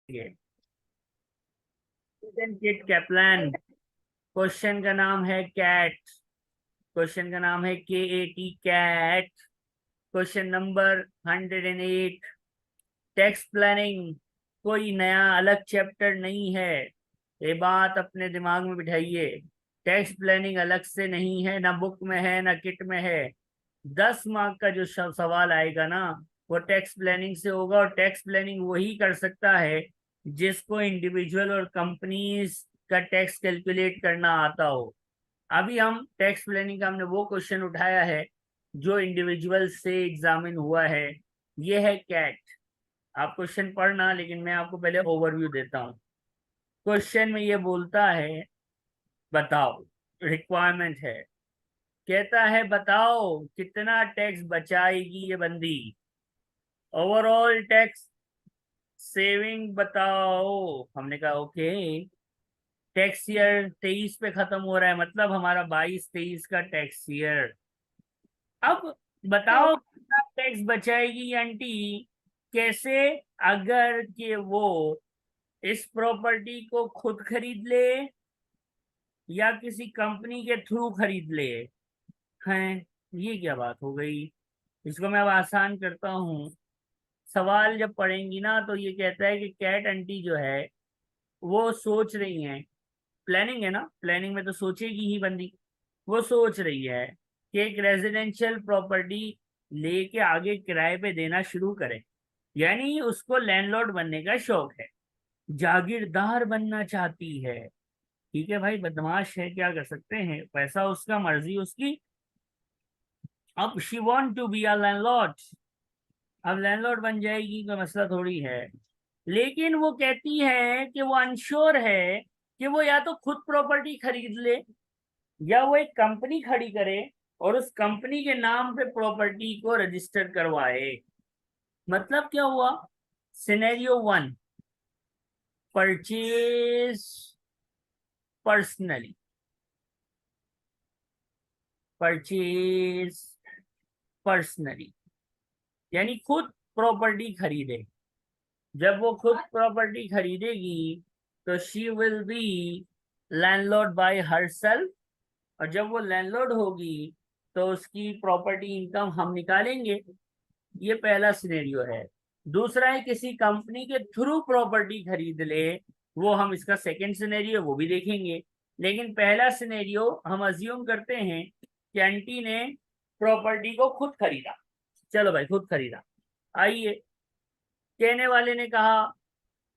Kit Kaplan. Question का नाम है कैट। क्वेश्चन का नाम है KAT Kat. Question number 108। Tax planning कोई नया अलग चैप्टर नहीं है। ये बात अपने दिमाग में बिठाइए। टैक्स प्लानिंग अलग से नहीं है, ना बुक में है ना किट में है। 10 मार्क का जो सवाल आएगा ना, वो टैक्स प्लानिंग से होगा। और टैक्स प्लानिंग वही कर सकता है जिसको इंडिविजुअल और कंपनीज का टैक्स कैलकुलेट करना आता हो। अभी हम टैक्स प्लानिंग का हमने वो क्वेश्चन उठाया है जो इंडिविजुअल से एग्जामिन हुआ है। ये है कैट। आप क्वेश्चन पढ़ना, लेकिन मैं आपको पहले ओवरव्यू देता हूँ। क्वेश्चन में ये बोलता है बताओ, रिक्वायरमेंट है, कहता है बताओ कितना टैक्स बचाएगी ये बंदी। ओवरऑल टैक्स सेविंग बताओ। हमने कहा ओके, टैक्स ईयर 23 पे खत्म हो रहा है, मतलब हमारा 22-23 का टैक्स ईयर। अब बताओ कितना टैक्स बचाएगी ये आंटी, कैसे? अगर कि वो इस प्रॉपर्टी को खुद खरीद ले या किसी कंपनी के थ्रू खरीद ले। हैं, ये क्या बात हो गई? इसको मैं अब आसान करता हूँ। सवाल जब पढ़ेंगी ना तो ये कहता है कि कैट आंटी जो है वो सोच रही हैं, प्लानिंग है ना, प्लानिंग में तो सोचेगी ही बंदी। वो सोच रही है कि एक रेजिडेंशियल प्रॉपर्टी लेके आगे किराए पे देना शुरू करे। यानी उसको लैंडलॉर्ड बनने का शौक है, जागीरदार बनना चाहती है। ठीक है भाई, बदमाश है, क्या कर सकते हैं, पैसा उसका, मर्जी उसकी। अब she want to be a landlord. अब लैंडलॉर्ड बन जाएगी, कोई मसला थोड़ी है। लेकिन वो कहती है कि वो अनश्योर है कि वो या तो खुद प्रॉपर्टी खरीद ले या वो एक कंपनी खड़ी करे और उस कंपनी के नाम पे प्रॉपर्टी को रजिस्टर करवाए। मतलब क्या हुआ? Scenario 1, purchase personally. Purchase personally यानी खुद प्रॉपर्टी खरीदे। जब वो खुद प्रॉपर्टी खरीदेगी तो she will be landlord by herself. और जब वो लैंडलॉर्ड होगी तो उसकी प्रॉपर्टी इनकम हम निकालेंगे। ये पहला सिनेरियो है। दूसरा है किसी कंपनी के थ्रू प्रॉपर्टी खरीद ले, वो हम इसका सेकंड सिनेरियो वो भी देखेंगे। लेकिन पहला सिनेरियो हम अज्यूम करते हैं कि आंटी ने प्रॉपर्टी को खुद खरीदा। चलो भाई, खुद खरीदा। आइए, कहने वाले ने कहा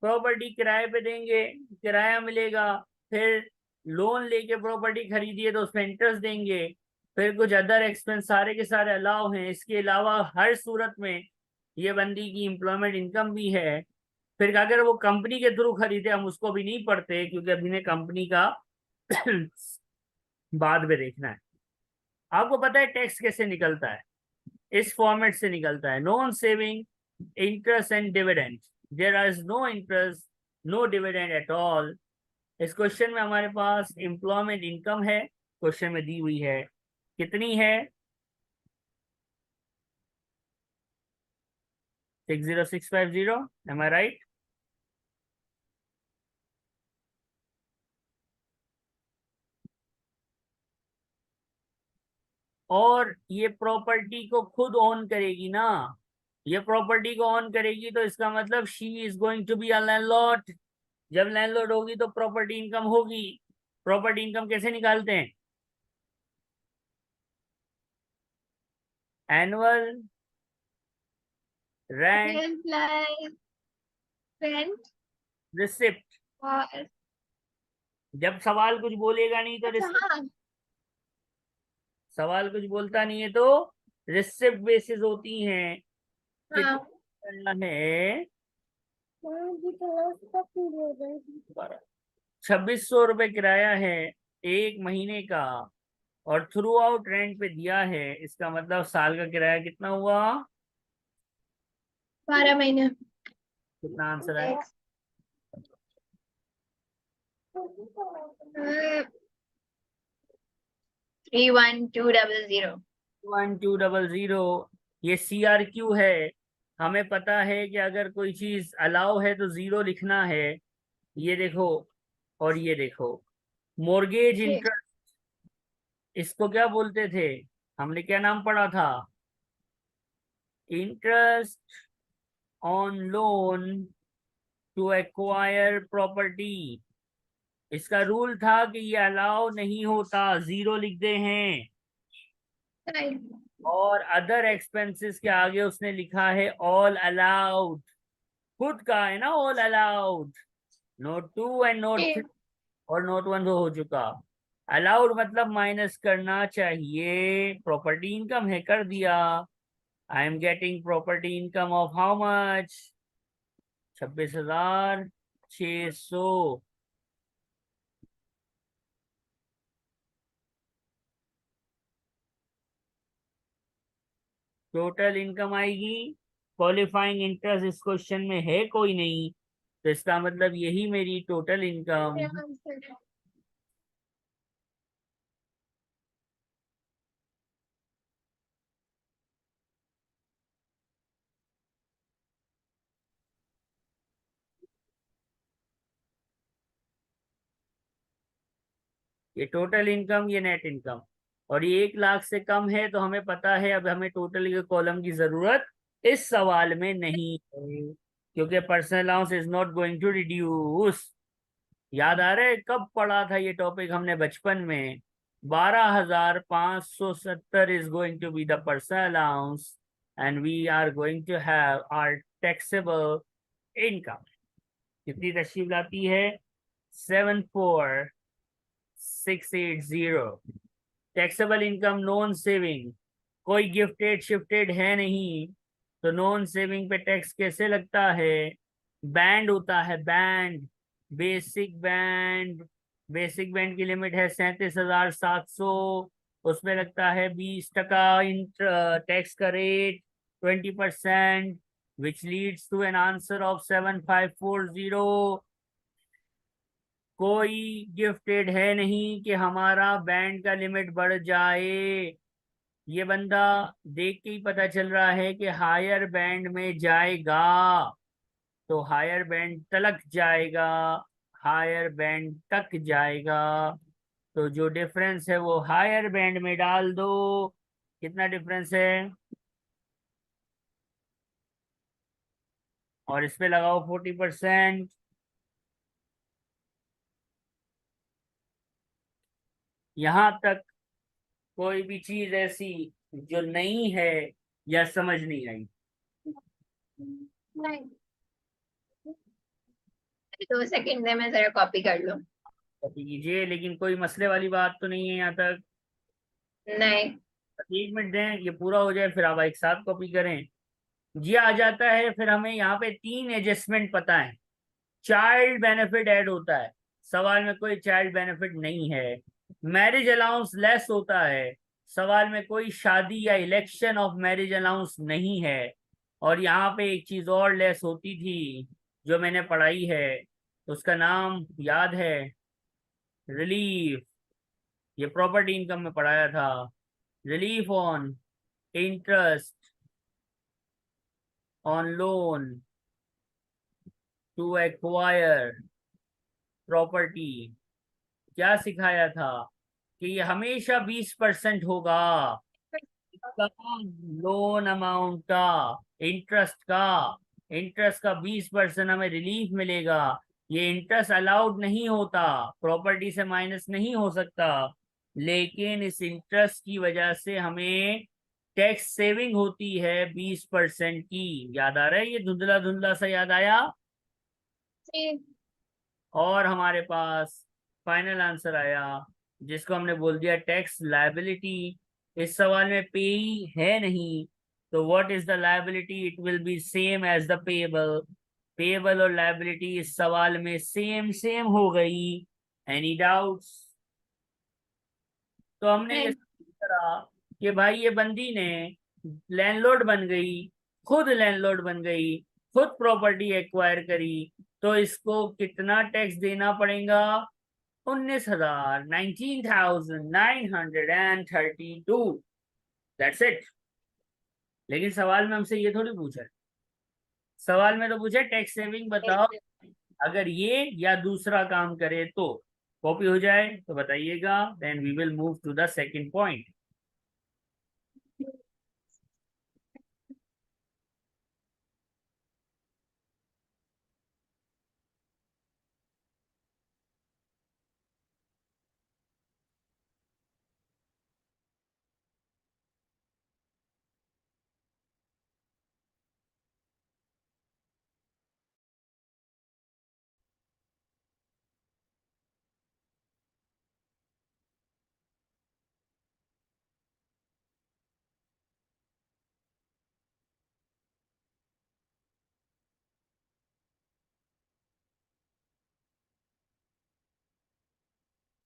प्रॉपर्टी किराए पे देंगे, किराया मिलेगा। फिर लोन लेके प्रॉपर्टी खरीदिए तो उसमें इंटरेस्ट देंगे। फिर कुछ अदर एक्सपेंस सारे के सारे अलाउ हैं। इसके अलावा हर सूरत में ये बंदी की एम्प्लॉयमेंट इनकम भी है। फिर अगर वो कंपनी के थ्रू खरीदे, हम उसको भी नहीं पढ़ते क्योंकि अभी ने कंपनी का बाद में देखना है। आपको पता है टैक्स कैसे निकलता है? इस फॉर्मेट से निकलता है, non saving interest and dividend. There is no interest, no dividend at all. इस क्वेश्चन में हमारे पास एम्प्लॉयमेंट इनकम है, क्वेश्चन में दी हुई है, कितनी है? 60650। Am I right? और ये प्रॉपर्टी को खुद ओन करेगी ना, ये प्रॉपर्टी को ओन करेगी तो इसका मतलब she is going to be a landlord. जब लैंडलॉर्ड होगी तो प्रॉपर्टी इनकम होगी। प्रॉपर्टी इनकम कैसे निकालते हैं? Annual rent rent receipt. और जब सवाल कुछ बोलेगा नहीं तो अच्छा रिसिप्ट। हाँ। सवाल कुछ बोलता नहीं है तो रिसिप्ट बेसिस होती हैं। हाँ। कितना है? 2600 रुपये किराया है एक महीने का, और थ्रू आउट रेंट पे दिया है। इसका मतलब साल का किराया कितना हुआ? 12 महीने। कितना आंसर है? 31200। 1200। ये CRQ है, हमें पता है कि अगर कोई चीज अलाउ है तो जीरो लिखना है। ये देखो और ये देखो, मोर्गेज ये इंटरेस्ट, इसको क्या बोलते थे? हमने क्या नाम पढ़ा था? Interest on loan to acquire property. इसका रूल था कि ये अलाउ नहीं होता, जीरो लिखते हैं। राइट। और अदर एक्सपेंसेस के आगे उसने लिखा है ऑल अलाउड। खुद का है ना all allowed, note two and note three, और नोट वन तो हो चुका। अलाउड मतलब माइनस करना चाहिए, प्रॉपर्टी इनकम है, कर दिया। I am getting property income of how much? 26,600। Total income आएगी, क्वालिफाइंग इंटरेस्ट इस क्वेश्चन में है कोई नहीं, तो इसका मतलब यही मेरी टोटल इनकम। ये टोटल इनकम, ये नेट इनकम, और ये 1 लाख से कम है तो हमें पता है अब हमें टोटल के कॉलम की जरूरत इस सवाल में नहीं है, क्योंकि personal allowance is not going to reduce. याद आ रहा है कब पढ़ा था ये टॉपिक हमने? बचपन में। 12,570 is going to be the personal allowance and we are going to have our taxable income. कितनी तशरीफ लाती है? 74,680। टैक्सेबल इनकम नॉन सेविंग, कोई गिफ्टेड शिफ्टेड है नहीं, तो नॉन सेविंग पे टैक्स कैसे लगता है? बैंड होता है, band, basic band. Basic band की लिमिट है 37,700, उसमें लगता है 20% टैक्स का rate, 20%, which leads to an answer of 7540। कोई गिफ्टेड है नहीं कि हमारा बैंड का लिमिट बढ़ जाए। ये बंदा देख के ही पता चल रहा है कि हायर बैंड में जाएगा, तो हायर बैंड तलक जाएगा, हायर बैंड तक जाएगा। तो जो डिफरेंस है वो हायर बैंड में डाल दो। कितना डिफरेंस है? और इस पे लगाओ 40%। यहां तक कोई भी चीज ऐसी जो नहीं है या समझ नहीं आई? नहीं, 2 सेकंड में मैं जरा कॉपी कर लूं। कॉपी कीजिए, लेकिन कोई मसले वाली बात तो नहीं है यहाँ तक? नहीं। 1 मिनट दें, ये पूरा हो जाए फिर आप एक साथ कॉपी करें। जी आ जाता है, फिर हमें यहाँ पे 3 एडजस्टमेंट पता है। चाइल्ड बेनिफिट ऐड होता है, सवाल में कोई चाइल्ड बेनिफिट नहीं है। मैरिज अलाउंस लेस होता है, सवाल में कोई शादी या इलेक्शन ऑफ मैरिज अलाउंस नहीं है। और यहाँ पे एक चीज और लेस होती थी जो मैंने पढ़ाई है, उसका नाम याद है? रिलीफ। ये प्रॉपर्टी इनकम में पढ़ाया था। Relief on interest on loan to acquire property. क्या सिखाया था? कि ये हमेशा 20% होगा, लोन अमाउंट का, इंटरेस्ट का। इंटरेस्ट का 20% हमें रिलीफ मिलेगा। ये इंटरेस्ट अलाउड नहीं होता, प्रॉपर्टी से माइनस नहीं हो सकता, लेकिन इस इंटरेस्ट की वजह से हमें टैक्स सेविंग होती है 20% की। याद आ रहा है? ये धुंधला धुंधला सा याद आया? जी। और हमारे पास फाइनल आंसर आया, जिसको हमने बोल दिया टैक्स लायबिलिटी। इस सवाल में पेई है नहीं, तो what is the liability? It will be same as the payable. Payable और लायबिलिटी इस सवाल में सेम सेम हो गई। Any doubts? तो हमने ये नहीं। करा कि भाई ये बंदी ने लैंडलॉर्ड बन गई, खुद लैंडलॉर्ड बन गई, खुद प्रॉपर्टी एक्वायर करी, तो इसको कितना टैक्स देना पड़ेगा? 19,000, 19,932। That's it. लेकिन सवाल में हमसे ये थोड़ी पूछा है सवाल में तो पूछे टैक्स सेविंग बताओ, अगर ये या दूसरा काम करे तो कॉपी हो जाए तो बताइएगा, then we will move to the second point.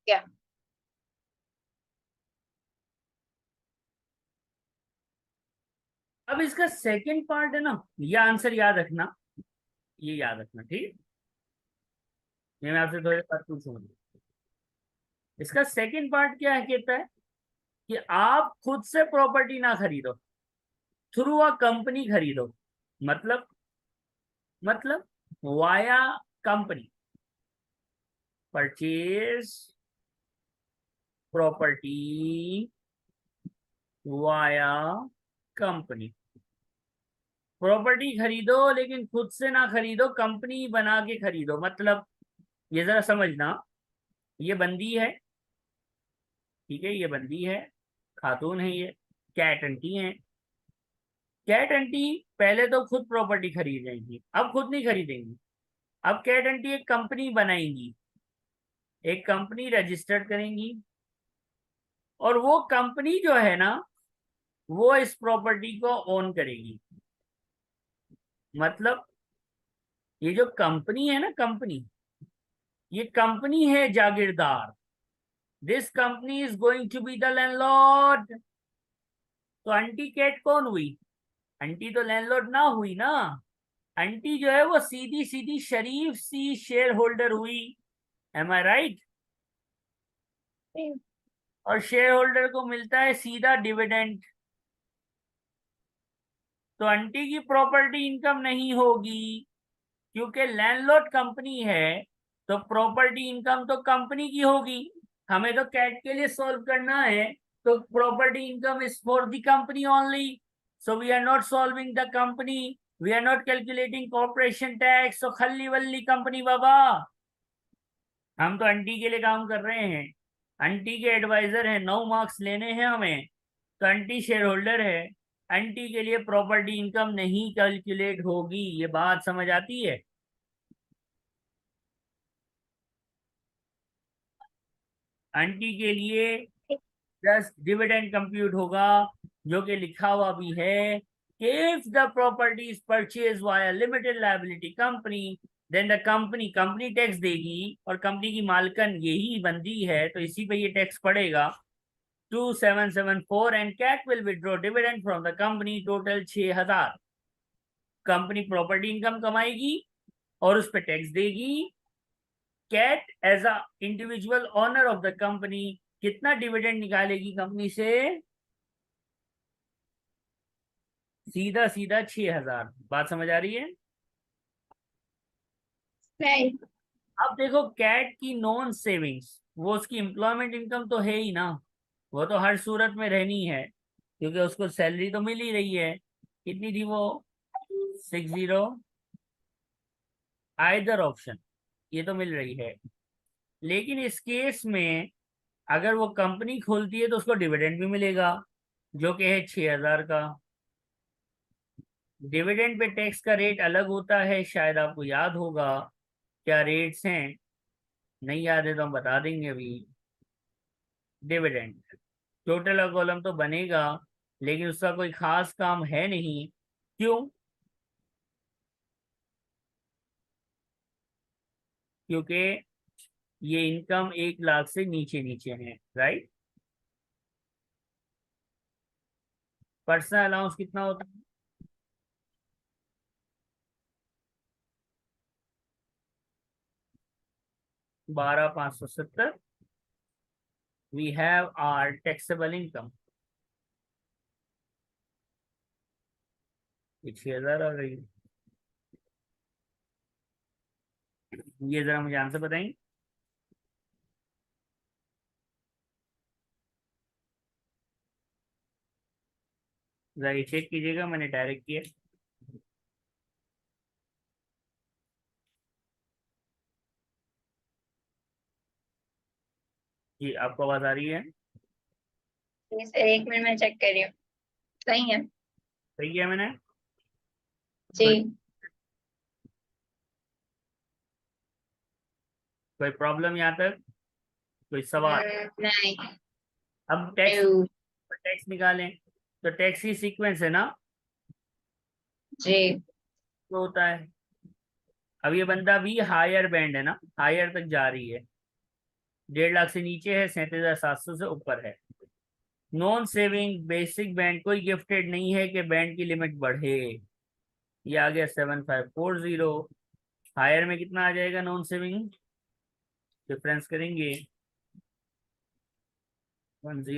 क्या? अब इसका सेकंड पार्ट है ना, ये आंसर याद रखना, ये याद रखना, ठीक। ये मैं आपसे थोड़ी बात पूछूंगा। इसका सेकंड पार्ट क्या है, कहता है कि आप खुद से प्रॉपर्टी ना खरीदो, थ्रू अ कंपनी खरीदो। मतलब मतलब via company, purchase property via company. Property खरीदो लेकिन खुद से ना खरीदो, कंपनी बना के खरीदो। मतलब ये जरा समझना, ये बंदी है, ठीक है, ये बंदी है, खातून है, ये कैट आंटी है। कैट आंटी पहले तो खुद प्रॉपर्टी खरीद जाएंगी, अब खुद नहीं खरीदेंगी। अब कैट आंटी एक कंपनी बनाएंगी, एक कंपनी रजिस्टर्ड करेंगी, और वो कंपनी जो है ना, वो इस प्रॉपर्टी को ओन करेगी। मतलब ये जो कंपनी है ना, कंपनी, ये कंपनी है जागीरदार। This company is going to be the landlord. तो आंटी कैट कौन हुई? आंटी तो लैंडलॉर्ड ना हुई ना। आंटी जो है वो सीधी सीधी शरीफ सी शेयर होल्डर हुई। M I right? और शेयर होल्डर को मिलता है सीधा डिविडेंड। तो आंटी की प्रॉपर्टी इनकम नहीं होगी, क्योंकि लैंडलॉर्ड कंपनी है, तो प्रॉपर्टी इनकम तो कंपनी की होगी। हमें तो कैट के लिए सॉल्व करना है, तो property income is for the company only. So we are not solving the company, we are not calculating corporation tax. तो खल्ली वल्ली कंपनी बाबा, हम तो आंटी के लिए काम कर रहे हैं, आंटी के एडवाइजर हैं, 9 मार्क्स लेने हैं हमें। तो आंटी शेयर होल्डर है, आंटी के लिए प्रॉपर्टी इनकम नहीं कैलकुलेट होगी। ये बात समझ आती है? आंटी के लिए जस्ट डिविडेंड कंप्यूट होगा, जो कि लिखा हुआ भी है कि if the property is purchase via limited liability company, then the company company tax देगी, और कंपनी की मालकन यही बंदी है, तो इसी पे ये टैक्स पड़ेगा। 2774 and Cat will withdraw dividend from the company, total 6000। Company property income कमाएगी और उस पर टैक्स देगी। Cat as a individual owner of the company कितना डिविडेंड निकालेगी कंपनी से? सीधा सीधा 6000। बात समझ आ रही है? नहीं। अब देखो, कैट की नॉन सेविंग्स, वो उसकी एम्प्लॉयमेंट इनकम तो है ही ना, वो तो हर सूरत में रहनी है, क्योंकि उसको सैलरी तो मिल ही रही है। कितनी थी वो? 60। आइदर ऑप्शन, ये तो मिल रही है। लेकिन इस केस में अगर वो कंपनी खोलती है तो उसको डिविडेंड भी मिलेगा, जो कि है 6000 का। डिविडेंड पे टैक्स का रेट अलग होता है, शायद आपको याद होगा। क्या रेट्स हैं? नहीं याद है तो हम बता देंगे अभी। डिविडेंड टोटल कॉलम तो बनेगा, लेकिन उसका कोई खास काम है नहीं। क्यों? क्योंकि ये इनकम 1 लाख से नीचे नीचे है, राइट। पर्सनल अलाउंस कितना होता है? 12,570। We have our taxable income, 6000 आ गई। ये जरा मुझे आंसर बताएंगे। जरा ये चेक कीजिएगा, मैंने डायरेक्ट किया। जी आपको आवाज आ रही है? जी सर, 1 मिनट में चेक कर रही हूँ। सही है। सही किया मैंने? कोई जी। कोई प्रॉब्लम यहाँ तक? कोई सवाल? नहीं। अब टैक्स, नो। टैक्स निकालें। तो टैक्स की सीक्वेंस है ना, जी। तो होता है। अब ये बंदा भी हायर बैंड है ना, हायर तक जा रही है। 1.5 लाख से नीचे है, 37,700 से ऊपर है। नॉन सेविंग बेसिक बैंड, कोई गिफ्टेड नहीं है कि बैंड की लिमिट बढ़े। ये आ गया 7540। हायर में कितना आ जाएगा नॉन सेविंग? डिफरेंस करेंगे 10,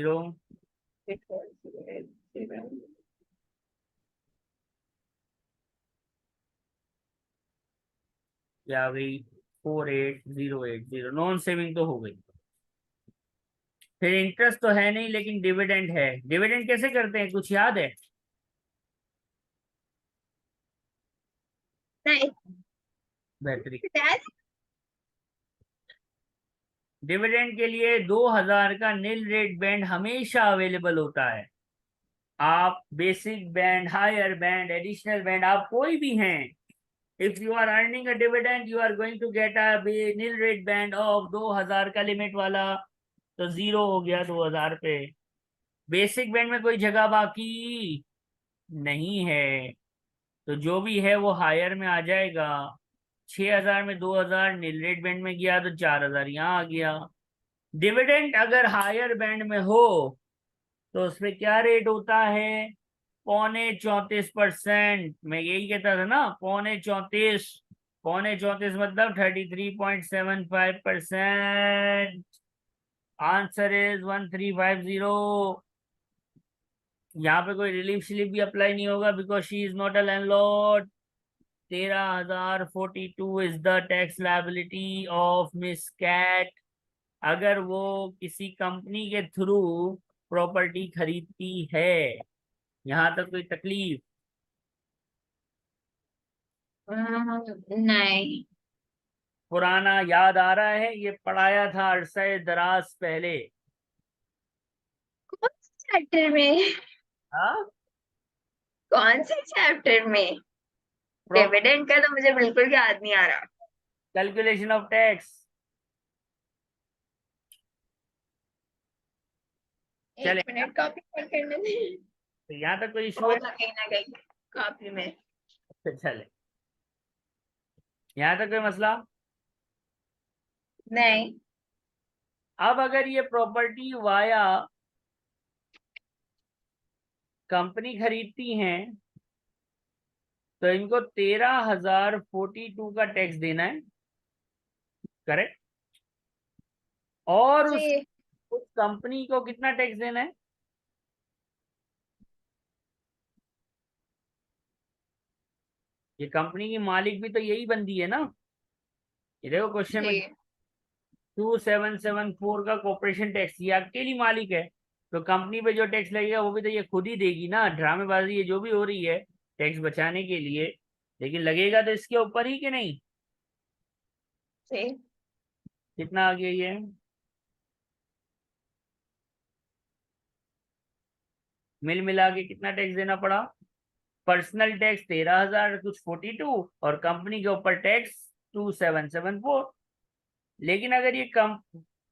ये आ गई 48,080। नॉन सेविंग तो हो गई। फिर इंटरेस्ट तो है नहीं, लेकिन डिविडेंड है। डिविडेंड कैसे करते हैं, कुछ याद है? नहीं। बेहतरीन। Dad? डिविडेंड के लिए 2,000 का नील रेट बैंड हमेशा अवेलेबल होता है। आप basic band, higher band, additional band, आप कोई भी हैं, if you are earning a dividend you are going to get a nil rate band of 2,000 का लिमिट वाला। तो जीरो हो गया 2,000 पे। बेसिक बैंड में कोई जगह बाकी नहीं है, तो जो भी है वो हायर में आ जाएगा। 6,000 में 2,000 नील रेट बैंड में गया तो 4,000 यहाँ आ गया। डिविडेंड अगर हायर बैंड में हो तो उसमें क्या रेट होता है? 34.34%। मैं यही कहता था ना, 34.34। 34.34 मतलब 33.75%। Answer is 1350। यहाँ पे कोई रिलीफ स्लिप भी अप्लाई नहीं होगा, because she is not a landlord. 13,042 is the tax liability of miss Kat, अगर वो किसी कंपनी के थ्रू प्रॉपर्टी खरीदती है। यहाँ तक कोई तकलीफ? नहीं। पुराना याद आ रहा है, ये पढ़ाया था अरसे दराज पहले। कौन से चैप्टर में? हाँ, कौन से चैप्टर में? डिविडेंड का तो मुझे बिल्कुल याद नहीं आ रहा। Calculation of tax. एक चले, मिनट, कॉपी पर करने दे। तो यहाँ तक कोई इशू है? होगा कहीं ना कहीं कॉपी में। तो चले, यहाँ तक कोई मसला? नहीं। अब अगर ये प्रॉपर्टी वाया कंपनी खरीदती हैं तो इनको 13,042 का टैक्स देना है, करेक्ट? और जी। उस कंपनी को कितना टैक्स देना है? ये कंपनी की मालिक भी तो यही बंदी है ना। ये देखो क्वेश्चन में जी। 2774 का कॉर्पोरेशन टैक्स, ये अकेली मालिक है। तो कंपनी पे जो टैक्स लगेगा वो भी तो ये खुद ही देगी ना। ड्रामेबाजी ये जो भी हो रही है टैक्स बचाने के लिए, लेकिन लगेगा तो इसके ऊपर ही कि नहीं। जी। कितना आ गया ये? मिल मिला के कितना टैक्स देना पड़ा? पर्सनल टैक्स 13,000 कुछ 42, और कंपनी के ऊपर टैक्स 2774। लेकिन अगर ये कम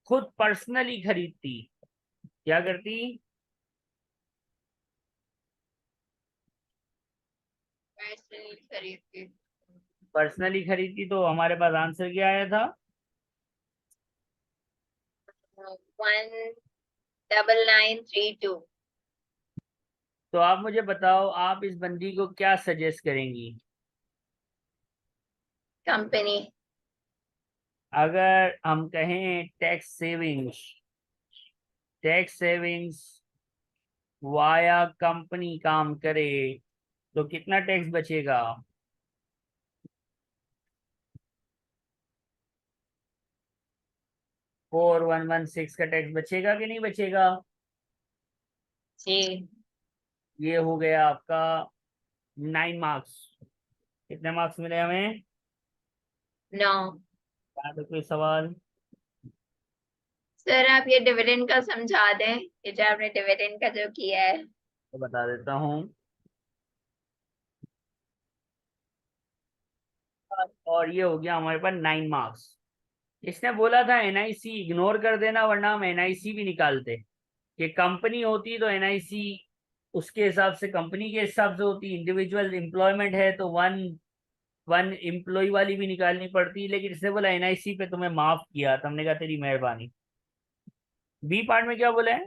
खुद पर्सनली खरीदती, क्या करती? पर्सनली खरीदती। पर्सनली खरीदती तो हमारे पास आंसर क्या आया था? 19932। तो आप मुझे बताओ, आप इस बंदी को क्या सजेस्ट करेंगी? कंपनी। अगर हम कहें tax savings, tax savings via company काम करे तो कितना टैक्स बचेगा? 4116 का टैक्स बचेगा कि नहीं बचेगा? जी। ये हो गया आपका 9 मार्क्स। कितने मार्क्स मिले हमें? 9। यहाँ पे कोई सवाल? सर आप ये डिविडेंड का समझा दें, ये जो आपने डिविडेंड का जो किया है। तो बता देता हूँ। और ये हो गया हमारे पास 9 मार्क्स। इसने बोला था एनआईसी इग्नोर कर देना वरना हम एनआईसी भी निकालते। कि कंपनी होती तो एनआईसी उसके हिसाब से, कंपनी के हिसाब से होती। इंडिविजुअल एम्प्लॉयमेंट है तो वन वन एम्प्लॉय वाली भी निकालनी पड़ती, लेकिन इसने बोला एनआईसी पे तुम्हें माफ किया, तो हमने कहा तेरी मेहरबानी। बी पार्ट में क्या बोला है?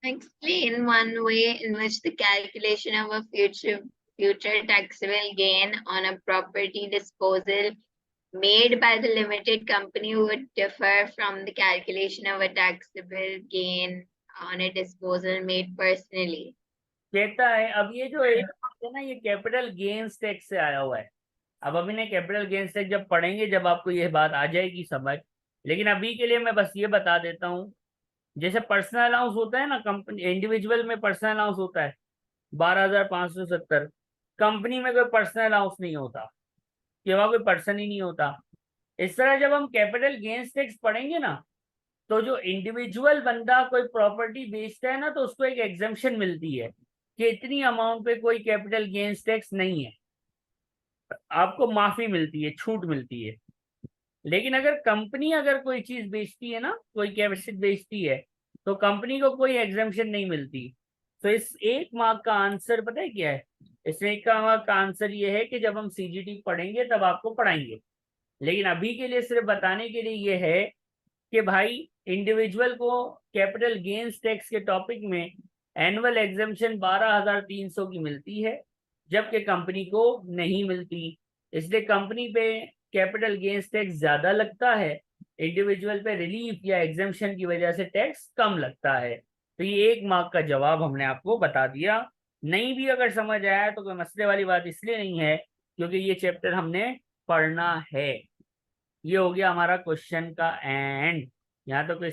Explain one way in which the calculation of a future taxable gain on a property disposal made by the limited company would differ from the calculation of a taxable gain on a disposal made personally. कहता है अब ये जो एक है ना, ये capital gains tax से आया हुआ है। अब अभी ने कैपिटल गेन्स टैक्स जब पढ़ेंगे जब आपको ये बात आ जाएगी समझ। लेकिन अभी के लिए मैं बस ये बता देता हूँ। जैसे पर्सनल अलाउंस होता है ना, कंपनी इंडिविजुअल में पर्सनल अलाउंस होता है 12,570। कंपनी में कोई पर्सनल अलाउंस नहीं होता, कि वहां कोई पर्सन ही नहीं होता। इस तरह जब हम कैपिटल गेन्स टैक्स पढ़ेंगे ना, तो जो इंडिविजुअल बंदा कोई प्रॉपर्टी बेचता है ना, तो उसको एक एग्जम्पशन मिलती है कि इतनी अमाउंट पे कोई कैपिटल गेन्स टैक्स नहीं है, आपको माफी मिलती है, छूट मिलती है। लेकिन अगर कंपनी अगर कोई चीज बेचती है ना, कोई कैपेसिटी बेचती है, तो कंपनी को कोई एग्जम्पशन नहीं मिलती। तो इस एक मार्क का आंसर पता है क्या है? इस एक का मार्क का आंसर ये है कि जब हम सीजीटी पढ़ेंगे तब आपको पढ़ाएंगे। लेकिन अभी के लिए सिर्फ बताने के लिए ये है कि भाई इंडिविजुअल को कैपिटल गेन्स टैक्स के टॉपिक में एनुअल एग्जेम्पशन 12,300 की मिलती है, जबकि कंपनी को नहीं मिलती। इसलिए कंपनी पे कैपिटल गेन्स टैक्स ज्यादा लगता है, इंडिविजुअल पे रिलीफ या एग्जेम्पशन की वजह से टैक्स कम लगता है। तो ये एक मार्क का जवाब हमने आपको बता दिया। नहीं भी अगर समझ आया तो कोई मसले वाली बात इसलिए नहीं है क्योंकि ये चैप्टर हमने पढ़ना है। ये हो गया हमारा क्वेश्चन का एंड। यहाँ तो कोई